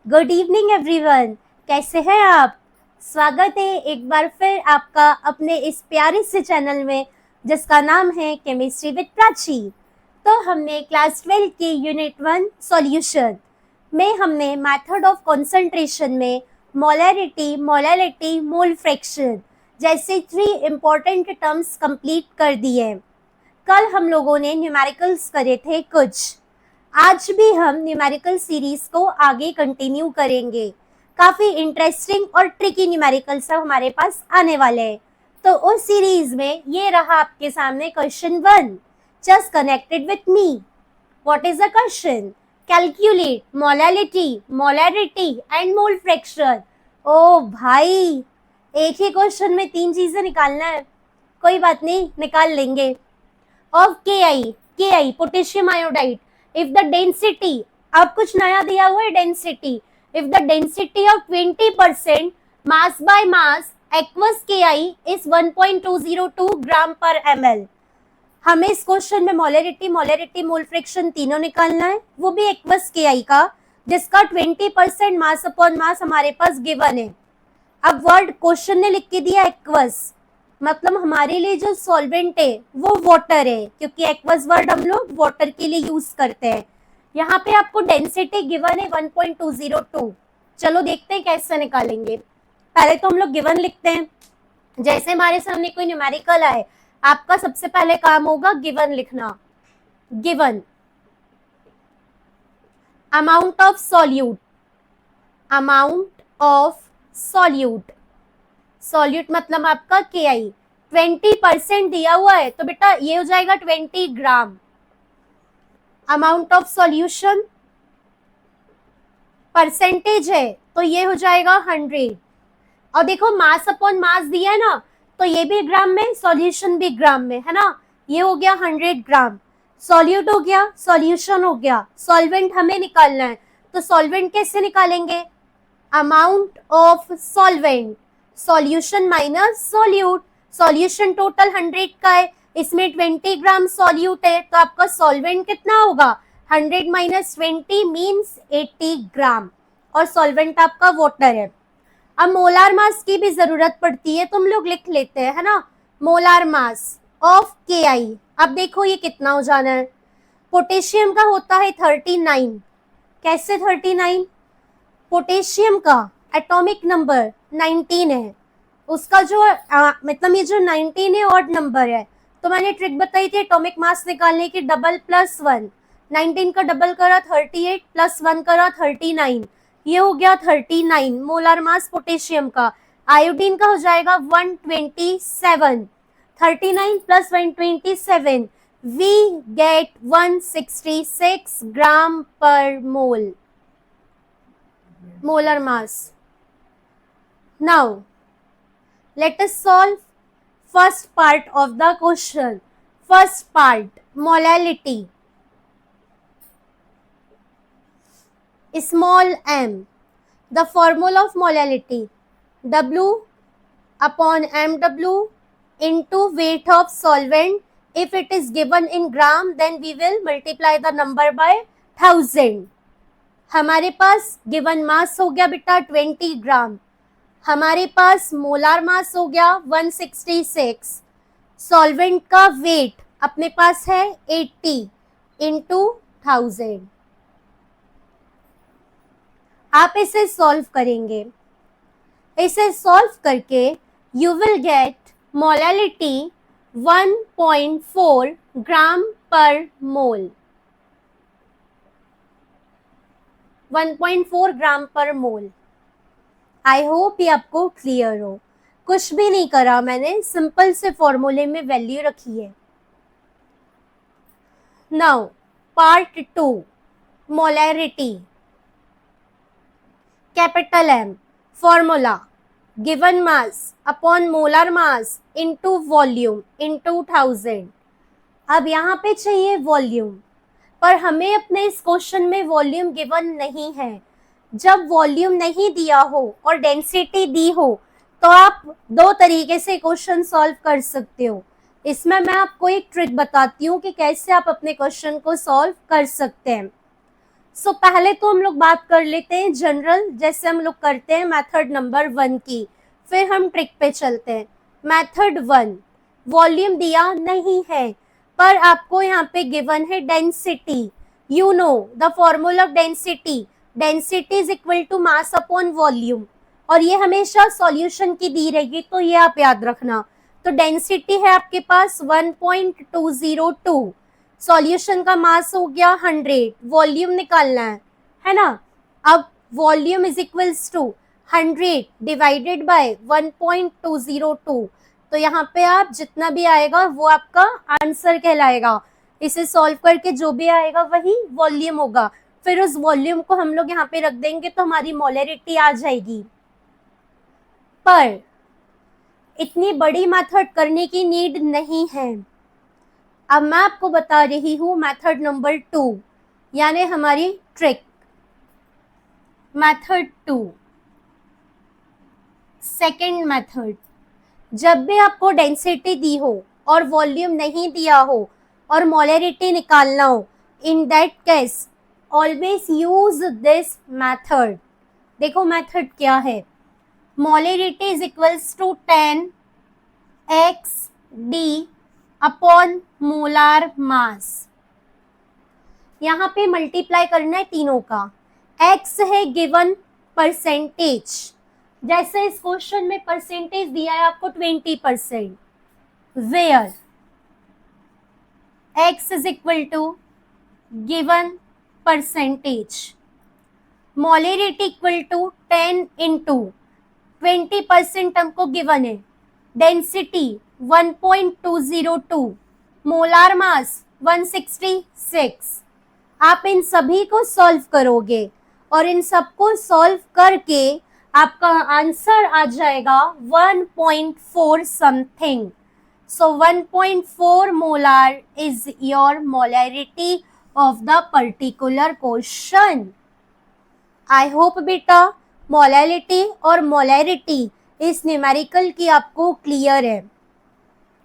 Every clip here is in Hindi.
Good evening everyone. कैसे हैं आप? स्वागत है एक बार फिर आपका अपने इस प्यारे से चैनल में जिसका नाम है केमिस्ट्री विद प्राची। तो हमने क्लास 12 के यूनिट 1 सॉल्यूशन में हमने मेथड ऑफ कंसंट्रेशन में मोलैरिटी, मोलैलिटी, मोल फ्रैक्शन जैसे 3 इम्पोर्टेंट टर्म्स कंप्लीट कर दिए। कल हम लोगों ने न्यूमेरिकल्स करे थे कुछ। आज भी हम न्यूमेरिकल सीरीज को आगे कंटिन्यू करेंगे। काफी इंटरेस्टिंग और ट्रिकी न्यूमेरिकल सब हमारे पास आने वाले हैं। तो उस सीरीज में ये रहा आपके सामने question 1, just connected with me. What is the question? Calculate molality, molarity and mole fraction. ओ भाई, एक ही क्वेश्चन में 3 चीजें निकालना है। कोई बात नहीं, निकाल लेंगे। Of Ki potassium iodide, if the density, अब कुछ नया दिया हुआ है density, if the density of 20% mass by mass aqueous Ki is 1.202 ग्राम पर ml। हमें इस क्वेश्चन में मोलैरिटी, मोलैरिटी, मोल फ्रैक्शन तीनों निकालना है, वो भी एक्वस Ki का, जिसका 20% मास अपॉन मास हमारे पास गिवन है। अब वर्ड क्वेश्चन ने लिख के दिया एक्वस, मतलब हमारे लिए जो सॉल्वेंट है वो वाटर है, क्योंकि एक्वस वर्ड हम लोग वाटर के लिए यूज करते हैं। यहाँ पे आपको डेंसिटी गिवन है 1.202। चलो देखते हैं कैसे निकालेंगे। पहले तो हम लोग गिवन लिखते हैं। जैसे हमारे सामने कोई न्यूमेरिकल आए, आपका सबसे पहले काम होगा गिवन लिखना। Given amount of solute, amount of solute, solute मतलब आपका Ki 20% दिया हुआ है, तो बेटा ये हो जाएगा 20 ग्राम। अमाउंट ऑफ सॉल्यूशन परसेंटेज है, तो ये हो जाएगा 100। और देखो मास अपॉन मास दिया है ना, तो ये भी ग्राम में, सॉल्यूशन भी ग्राम में, है ना। ये हो गया 100 ग्राम। सॉल्यूट हो गया, सॉल्यूशन हो गया, सॉल्वेंट हमें निकालना है। तो सॉल्वेंट कैसे निकालेंगे? Amount of solvent, solution minus solute. Solution total 100 का है, इसमें 20 ग्राम सॉल्यूट है, तो आपका सॉल्वेंट कितना होगा? 100 माइनस 20 मीन्स 80 ग्राम। और सॉल्वेंट आपका वाटर है। अब मोलार मास की भी जरूरत पड़ती है, तुम लोग लिख लेते हैं, है ना। मोलार मास ऑफ Ki, अब देखो ये कितना हो जाना है। पोटेशियम का होता है 39। कैसे 39? पोटेशियम का एटॉमिक नंबर 19 है, उसका जो मतलब ये जो 19 है ऑड नंबर है, तो मैंने ट्रिक बताई थी एटॉमिक मास निकालने की, डबल प्लस 1। 19 का डबल करा 38, प्लस 1 करा 39, ये हो गया 39 मोलार मास पोटेशियम का। आयोडीन का हो जाएगा 127। 39 प्लस 127, वी गेट 166 ग्राम पर मोल, molar mass. Now, let us solve first part of the question. First part, molality. Small m. The formula of molality, W upon mW into weight of solvent. If it is given in gram, then we will multiply the number by 1000. हमारे पास गिवन मास हो गया बेटा 20 ग्राम, हमारे पास मोलार मास हो गया 166, सॉल्वेंट का वेट अपने पास है 80 इंटू 1000। आप इसे सॉल्व करेंगे, इसे सॉल्व करके यू विल गेट मोलैलिटी 1.4 ग्राम पर मोल, 1.4 ग्राम पर मोल। आई होप ये आपको क्लियर हो। कुछ भी नहीं करा मैंने, सिंपल से फॉर्मूले में वैल्यू रखी है। Now part 2, molarity. Capital M, formula given mass upon molar mass into volume into 1000। अब यहाँ पे चाहिए वॉल्यूम, पर हमें अपने इस क्वेश्चन में वॉल्यूम गिवन नहीं है। जब वॉल्यूम नहीं दिया हो और डेंसिटी दी हो, तो आप 2 तरीके से क्वेश्चन सॉल्व कर सकते हो। इसमें मैं आपको एक ट्रिक बताती हूँ कि कैसे आप अपने क्वेश्चन को सॉल्व कर सकते हैं। सो पहले तो हम लोग बात कर लेते हैं जनरल, जैसे हम लोग करते हैं मेथड नंबर 1 की, फिर हम ट्रिक पे चलते हैं। मेथड 1, वॉल्यूम दिया नहीं है पर आपको यहाँ पे गिवन है density. You know the formula of density, density is equal to mass upon volume, और ये हमेशा सॉल्यूशन की दी रहेगी, तो ये आप याद रखना। तो डेंसिटी है आपके पास 1.202, सॉल्यूशन का मास हो गया 100, वॉल्यूम निकालना है ना। अब volume is equals to 100 divided by 1.202, तो यहाँ पे आप जितना भी आएगा वो आपका आंसर कहलाएगा। इसे सॉल्व करके जो भी आएगा वही वॉल्यूम होगा, फिर उस वॉल्यूम को हम लोग यहाँ पे रख देंगे तो हमारी मोलरिटी आ जाएगी। पर इतनी बड़ी मेथड करने की नीड नहीं है। अब मैं आपको बता रही हूँ मेथड नंबर 2, यानी हमारी ट्रिक। मेथड 2, सेकेंड मेथड, जब भी आपको डेंसिटी दी हो और वॉल्यूम नहीं दिया हो और मोलरिटी निकालना हो, in that case always use this method. देखो मेथड क्या है, molarity is equals to 10 XD upon molar mass. यहाँ पे मल्टीप्लाई करना है तीनों का। X है गिवन परसेंटेज, जैसे इस क्वेश्चन में परसेंटेज दिया है आपको 20%, where X is equal to given percentage, molarity equal to 10 into 20% हमको गिवन है, डेंसिटी 1.202, मोलार मास 166। आप इन सभी को सॉल्व करोगे और इन सबको सॉल्व करके आपका आंसर आ जाएगा 1.4 something. So 1.4 molar is your molarity of the particular question. I hope बेटा मोलरिटी और मोलरिटी इस न्यूमेरिकल की आपको क्लियर है।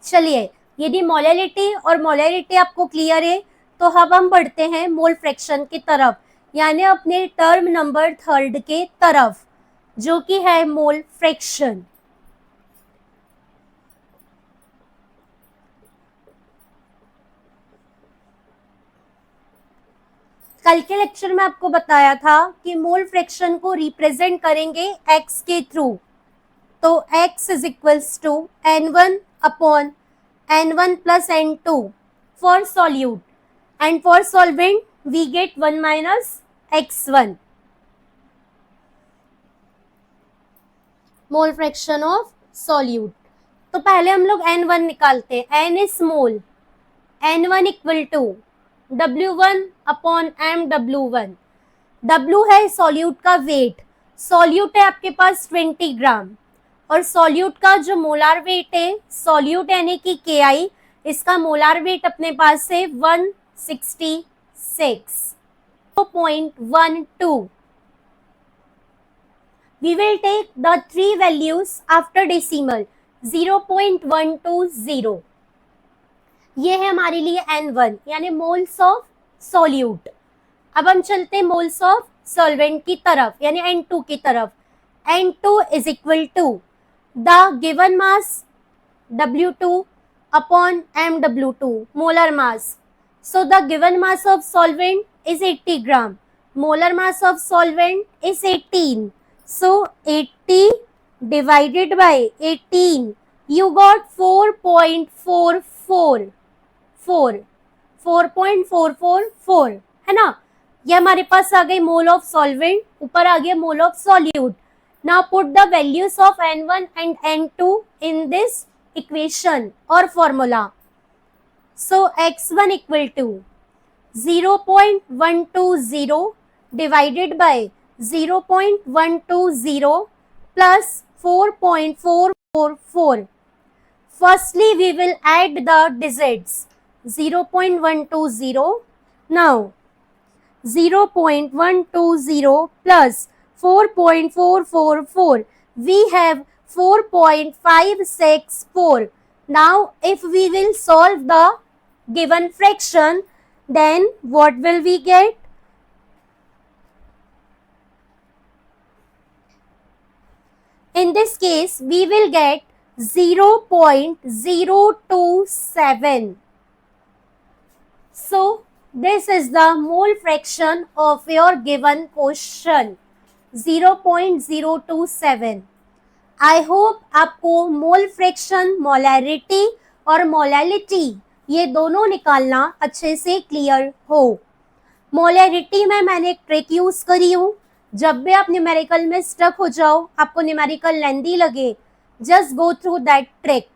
चलिए, यदि मोलरिटी और मोलरिटी आपको क्लियर है तो अब हम बढ़ते हैं मोल फ्रैक्शन की तरफ, यानी अपने टर्म नंबर 3 के तरफ, जो कि है मोल फ्रैक्शन। कल के लेक्चर में आपको बताया था कि मोल फ्रैक्शन को रिप्रेजेंट करेंगे x के थ्रू, तो x is equals to n1 upon n1 plus n2 for solute, and for solvent we get 1 minus x1, mole fraction of solute. तो पहले हम लोग n1 निकालते हैं, n is mole, n1 equal to w1 upon mw1। w है सॉल्यूट का वेट, सॉल्यूट है आपके पास 20 ग्राम, और सॉल्यूट का जो मोलार वेट है, सॉल्यूट यानी कि Ki, इसका मोलार वेट अपने पास है 166.12. We will take the three values after decimal 0.120. ये है हमारे लिए N1 यानी मोल्स ऑफ सॉल्यूट। अब हम चलते हैं मोल्स ऑफ सॉल्वेंट की तरफ, यानी N2 की तरफ। N2 is equal to the given mass W2 upon MW2, molar mass. So the given mass of solvent is 80 gram. Molar mass of solvent is 18. So 80 divided by 18, you got 4.444, 4.444 है ना। ये हमारे पास आ गई मोल ऑफ सॉल्वेंट, ऊपर आ गया mole of solute. Now put the values of N1 and N2 in this equation or formula. So x1 equal to 0.120 divided by 0.120 plus 4.444. Firstly, we will add the digits 0.120. Now 0.120 plus 4.444, we have 4.564. Now if we will solve the given fraction, then what will we get? In this case, we will get 0.027. So, this is the mole fraction of your given question, 0.027. I hope आपको मोल फ्रैक्शन, मोलैरिटी और मोलैलिटी ये दोनों निकालना अच्छे से क्लियर हो। मोलैरिटी में मैंने एक ट्रिक यूज करी हूँ। जब भी आप न्यूमेरिकल में स्टक हो जाओ, आपको न्यूमेरिकल लेंदी लगे, just go through that trick.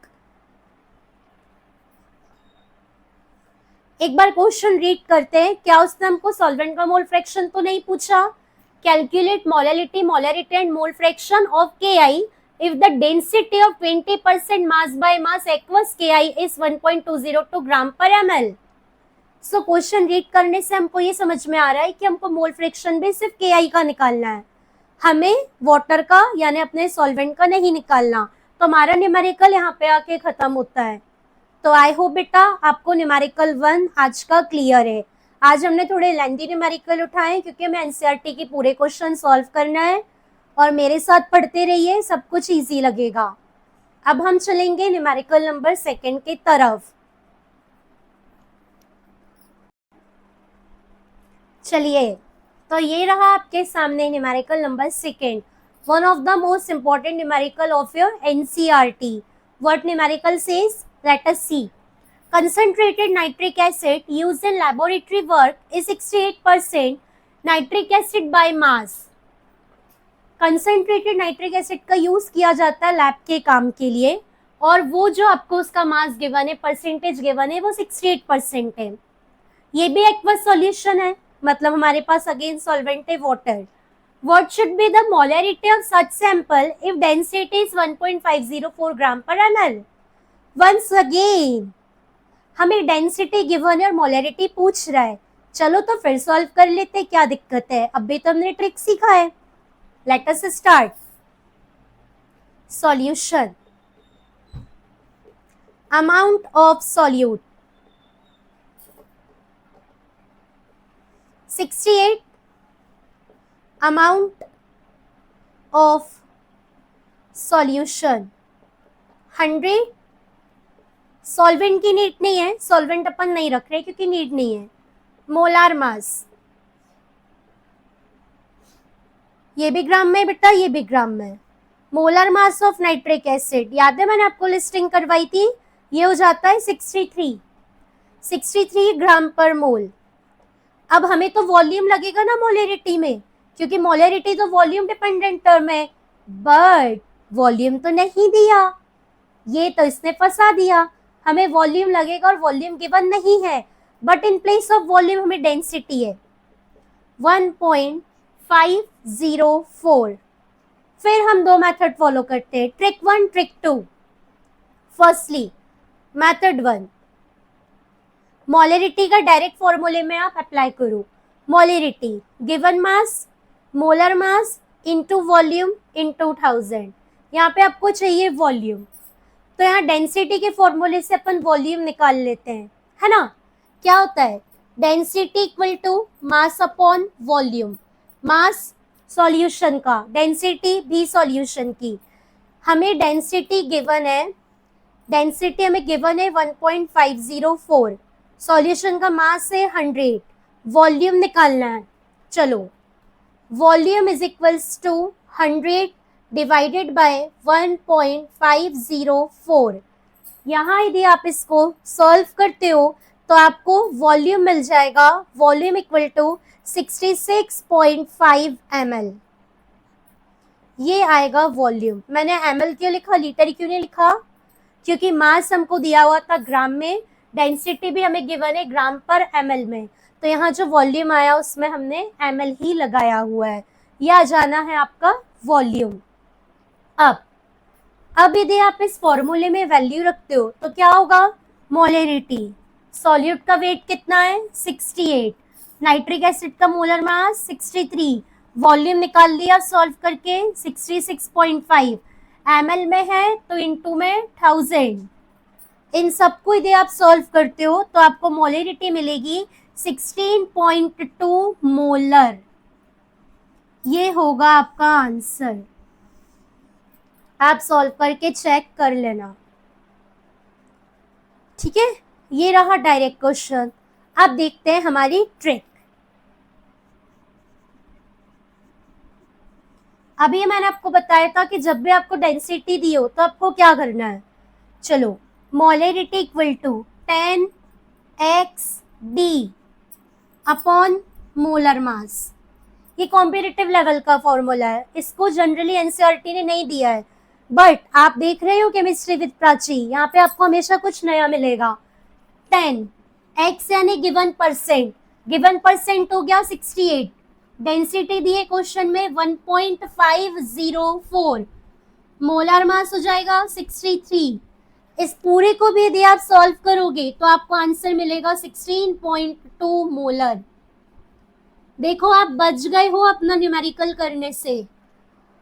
एक बार क्वेश्चन रीड करते हैं। क्या उसने हमको सॉल्वेंट का मोल फ्रैक्शन तो नहीं पूछा? Calculate molality, molarity and mole fraction of KI if the density of 20% mass by mass aqueous KI is 1.202 ग्राम पर ml। सो क्वेश्चन रीड करने से हमको ये समझ में आ रहा है कि हमको मोल फ्रैक्शन भी सिर्फ KI का निकालना है, हमें वाटर का यानी अपने सॉल्वेंट का नहीं निकालना। तो हमारा न्यूमेरिकल यहाँ पे आके खत्म होता है। तो आई होप बेटा आपको न्यूमेरिकल 1 आज का क्लियर है। आज हमने थोड़े लेंथी न्यूमेरिकल उठाए क्योंकि हमें एनसीईआरटी के पूरे क्वेश्चन सॉल्व करना है, और मेरे साथ पढ़ते रहिए, सब कुछ इजी लगेगा। अब हम चलेंगे न्यूमेरिकल नंबर 2 की तरफ। चलिए, तो ये रहा आपके सामने numerical number 2, one of the most important numerical of your NCERT. What numerical says? Let us see. Concentrated nitric acid used in laboratory work is 68% nitric acid by mass। Concentrated nitric acid का यूज किया जाता है लैब के काम के लिए, और वो जो आपको उसका मास गिवन है, परसेंटेज गिवन है, वो 68% है। ये भी एक्वस सॉल्यूशन है, मतलब हमारे पास अगेन सॉल्वेंट है water. What should be the molarity of such sample if density is 1.504 ग्राम पर ml। वंस अगेन हमें डेंसिटी गिवन है और मोलैरिटी पूछ रहा है। चलो तो फिर सॉल्व कर लेते, क्या दिक्कत है, अब भी तो हमने ट्रिक सीखा है। Let us start. Solution. Amount of solute 68, amount of solution 100। Solvent की नीड नहीं है, सॉल्वेंट अपन नहीं रख रहे क्योंकि नीड नहीं है। मोलार मास, ये भी ग्राम में बेटा, ये भी ग्राम में। Molar mass of nitric acid, याद है मैंने आपको लिस्टिंग करवाई थी, ये हो जाता है 63 ग्राम पर मोल। अब हमें तो वॉल्यूम लगेगा ना मोलैरिटी में, क्योंकि मोलैरिटी तो वॉल्यूम डिपेंडेंट टर्म है, बट वॉल्यूम तो नहीं दिया, ये तो इसने फंसा दिया। हमें वॉल्यूम लगेगा और वॉल्यूम गिवन नहीं है, but in place of volume हमें डेंसिटी है 1.504। फिर हम दो मेथड फॉलो करते हैं, trick 1, trick 2। Firstly method 1, molarity का डायरेक्ट फॉर्मूले में आप अप्लाई करो। Molarity given mass, molar mass into volume into 1000। यहाँ पे आपको चाहिए वॉल्यूम, तो यहाँ डेंसिटी के फॉर्मूले से अपन वॉल्यूम निकाल लेते हैं, है ना। क्या होता है? Density equal to mass upon volume. Mass solution का, डेंसिटी भी सॉल्यूशन की। हमें डेंसिटी गिवन है, डेंसिटी हमें गिवन है 1.504, सॉल्यूशन का मास है 100, वॉल्यूम निकालना है। चलो, volume is equals to 100 divided by 1.504। यहाँ यदि आप इसको सॉल्व करते हो तो आपको वॉल्यूम मिल जाएगा, वॉल्यूम इक्वल टू 66.5 ml। ये आएगा वॉल्यूम। मैंने ml क्यों लिखा, लीटर क्यों नहीं लिखा? क्योंकि मास हमको दिया हुआ था ग्राम में, डेंसिटी भी हमें गिवन है ग्राम पर ml में, तो यहाँ जो वॉल्यूम आया उसमें हमने ml ही लगाया हुआ है। यह आ जाना है आपका वॉल्यूम। अब यदि आप इस फॉर्मूले में वैल्यू रखते हो तो क्या होगा? मोलैरिटी, सॉल्यूट का वेट कितना है? 68, नाइट्रिक एसिड का मोलर मास 63, वॉल्यूम निकाल लिया सॉल्व करके 66.5, ml में है तो इनटू में 1000। इन सबको यदि आप सॉल्व करते हो तो आपको मोलैरिटी मिलेगी 16.2 मोलर। ये होगा आपका आंसर। आप सॉल्व करके चेक कर लेना, ठीक है। ये रहा डायरेक्ट क्वेश्चन। अब देखते हैं हमारी ट्रिक। अभी मैंने आपको बताया था कि जब भी आपको डेंसिटी दी हो तो आपको क्या करना है। चलो, molarity equal to 10x d upon molar mass. ये कॉम्पिटिटिव लेवल का फॉर्मूला है, इसको जनरली एनसीईआरटी ने नहीं दिया है, बट आप देख रहे हो केमिस्ट्री विद प्राची, यहाँ पे आपको हमेशा कुछ नया मिलेगा। 10 x यानी गिवन परसेंट हो गया 68, डेंसिटी दी है क्वेश्चन में 1.504, मोलर मास हो जाएगा 63। इस पूरे को भी यदि आप सॉल्व करोगे तो आपको आंसर मिलेगा 16.2 मोलर। देखो, आप बच गए हो अपना न्यूमेरिकल करने से।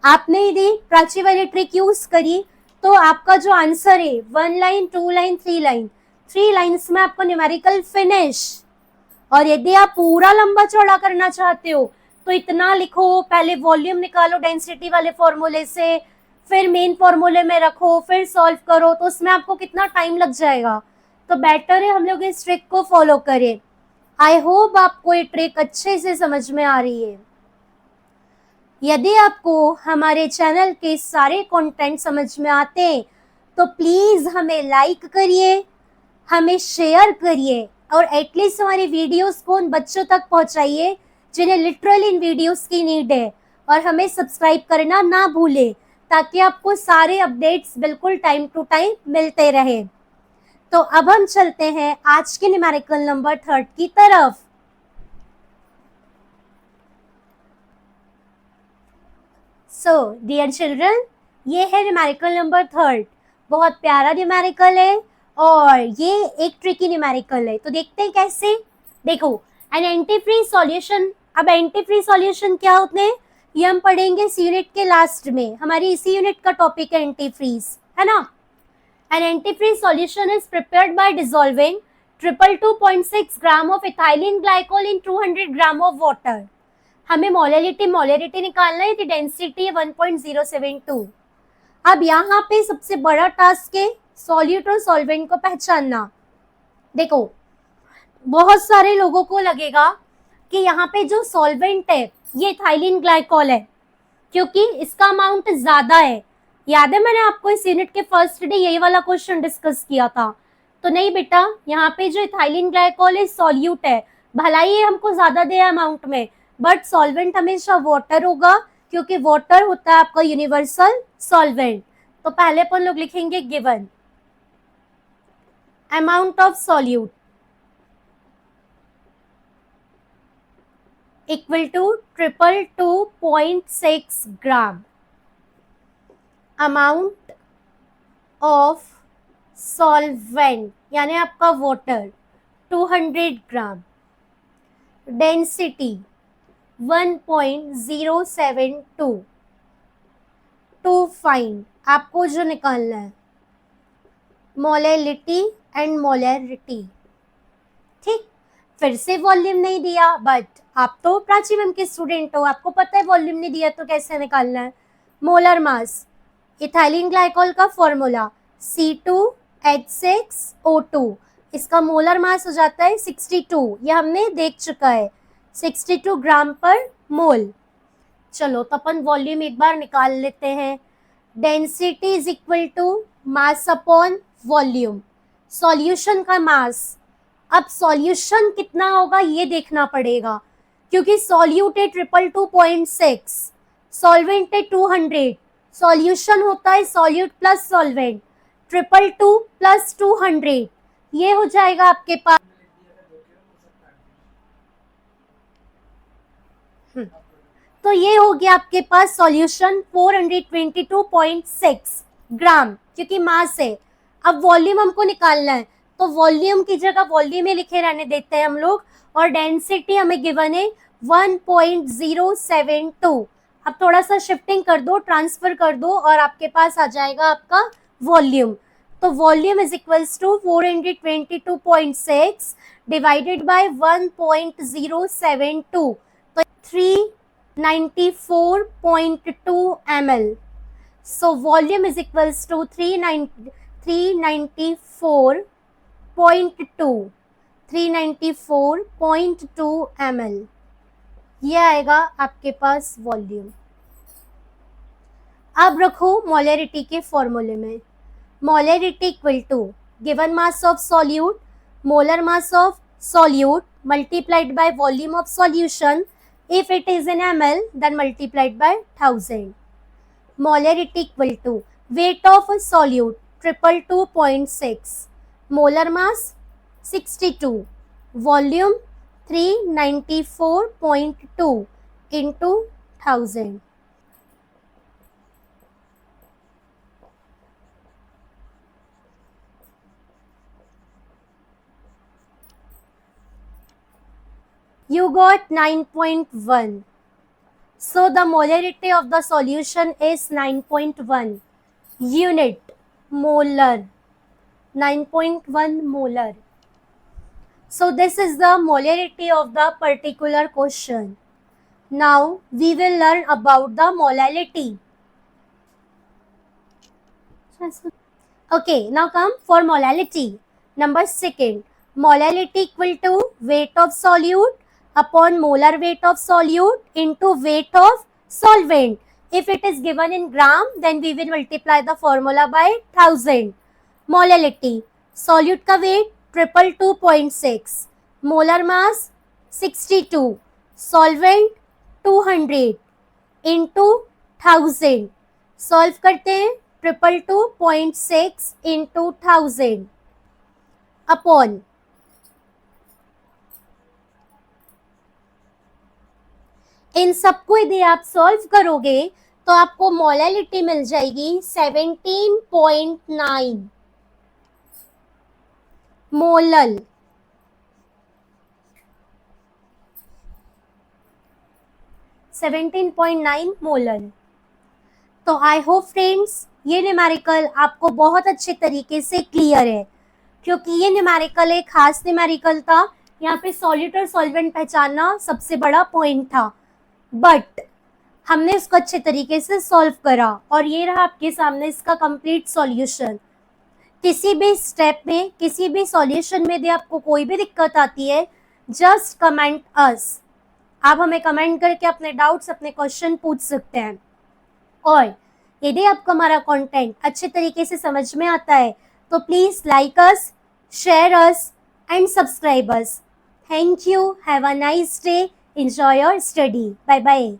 आपने यदि प्राची वाली ट्रिक यूज करी तो आपका जो आंसर है 1 लाइन 2 लाइन 3 लाइन, 3 लाइन्स में आपको न्यूमेरिकल फिनिश। और यदि आप पूरा लंबा चौड़ा करना चाहते हो तो इतना लिखो, पहले वॉल्यूम निकालो डेंसिटी वाले फॉर्मूले से, फिर मेन फॉर्मूले में रखो, फिर सॉल्व करो, तो उसमें आपको कितना टाइम लग जाएगा। तो बेटर है हम लोग इस ट्रिक को फॉलो करें। आई होप आपको ये ट्रिक अच्छे से समझ में आ रही है। यदि आपको हमारे चैनल के सारे कंटेंट समझ में आते हैं तो प्लीज हमें लाइक करिए, हमें शेयर करिए, और एटलीस्ट हमारी वीडियोस को उन बच्चों तक पहुंचाइए जिन्हें लिटरली इन वीडियोस की नीड है। और हमें सब्सक्राइब करना ना भूले ताकि आपको सारे अपडेट्स बिल्कुल टाइम टू टाइम मिलते रहे। तो अब हम चलते हैं आज के न्यूमेरिकल नंबर 3 की तरफ। सो डियर चिल्ड्रन, ये है न्यूमेरिकल नंबर 3। बहुत प्यारा न्यूमेरिकल है और ये एक ट्रिकी न्यूमेरिकल है। तो देखते हैं कैसे। देखो, एन एंटी फ्री सॉल्यूशन। अब एंटी फ्री सॉल्यूशन क्या होते हैं ये हम पढ़ेंगे इस यूनिट के लास्ट में। हमारी इसी यूनिट का टॉपिक है एंटी फ्रीज, है ना। An anti free solution is prepared by dissolving 222.6 gram of ethylene glycol in 200 gram of water. हमें मोलरिटी निकालना है, डेंसिटी है 1.072। अब यहाँ पे सबसे बड़ा टास्क है सॉल्यूट और सॉल्वेंट को पहचानना। देखो, बहुत सारे लोगों को लगेगा कि यहाँ पे जो सॉल्वेंट है ये इथाइलिन ग्लाइकोल है क्योंकि इसका अमाउंट ज्यादा है। याद है मैंने आपको इस यूनिट के फर्स्ट डे यही वाला क्वेश्चन डिस्कस किया था। तो नहीं बेटा, यहाँ पे जो इथाइलिन ग्लाइकोल है सॉल्यूट है, भला ही हमको ज्यादा दे अमाउंट में, बट सॉल्वेंट हमेशा वाटर होगा क्योंकि वाटर होता है आपका यूनिवर्सल सॉल्वेंट। तो पहले अपन लोग लिखेंगे given amount of solute equal to 222.6 gram, amount of solvent यानी आपका water 200 gram, density 1.072। To find आपको जो निकालना है मोलैलिटी एंड मोलैरिटी। ठीक, फिर से वॉल्यूम नहीं दिया, बट आप तो प्राची मैम के स्टूडेंट हो, आपको पता है वॉल्यूम नहीं दिया तो कैसे निकालना है। मोलर मास, इथाइलिन ग्लाइकोल का फॉर्मूला C2H6O2, इसका मोलर मास हो जाता है 62। ये हमने देख चुका है, 62 ग्राम पर मोल। चलो तो अपन वॉल्यूम एक बार निकाल लेते हैं। Density is equal to mass upon volume, solution का मास। अब सॉल्यूशन कितना होगा ये देखना पड़ेगा क्योंकि सॉल्यूट है 222.6, सॉल्वेंट है 200, सॉल्यूशन होता है सॉल्यूट प्लस सॉल्वेंट, 222 प्लस 200 ये हो जाएगा आपके पास। तो ये हो गया आपके पास सॉल्यूशन 422.6 ग्राम क्योंकि मास है। अब वॉल्यूम हमको निकालना है तो वॉल्यूम की जगह वॉल्यूम में लिखे रहने देते हैं हम लोग, और डेंसिटी हमें गिवन है 1.072। अब थोड़ा सा शिफ्टिंग कर दो, ट्रांसफर कर दो और आपके पास आ जाएगा आपका वॉल्यूम। तो volume is equals to 422.6 divided by 1.072, तो 394.2 ml। So volume is equals to 394.2 ml. ये आएगा आपके पास वॉल्यूम. अब रखो मोलरिटी के फॉर्मूले में. Molarity equal to given mass of solute, molar mass of solute multiplied by volume of solution. If it is in ml, then multiplied by 1000. Molarity equal to weight of solute 222.6, molar mass 62, volume 394.2 into 1000. You got 9.1. So the molarity of the solution is 9.1 unit molar. 9.1 molar. So this is the molarity of the particular question. Now we will learn about the molality. Okay, now come for molality. Number second, molality equal to weight of solute upon molar weight of solute into weight of solvent. If it is given in gram, then we will multiply the formula by 1000. Molality, solute का weight 222.6, molar mass 62, solvent 200 into 1000. Solve करते हैं 222.6 into 1000 अपॉन इन सबको यदि आप सॉल्व करोगे तो आपको मोलैलिटी मिल जाएगी 17.9 मोलल. 17.9 मोलल. तो आई होप फ्रेंड्स ये न्यूमेरिकल आपको बहुत अच्छे तरीके से क्लियर है, क्योंकि ये न्यूमेरिकल एक खास न्यूमेरिकल था. यहाँ पे सॉल्यूट और सॉल्वेंट पहचानना सबसे बड़ा पॉइंट था, बट हमने इसको अच्छे तरीके से सॉल्व करा और ये रहा आपके सामने इसका कंप्लीट सॉल्यूशन. किसी भी स्टेप में, किसी भी सॉल्यूशन में यदि आपको कोई भी दिक्कत आती है, जस्ट कमेंट अस. आप हमें कमेंट करके अपने डाउट्स, अपने क्वेश्चन पूछ सकते हैं. और यदि आपको हमारा कंटेंट अच्छे तरीके से समझ में आता है तो please like us, share us and subscribe us. Thank you. Have a nice day. Enjoy your study. Bye bye.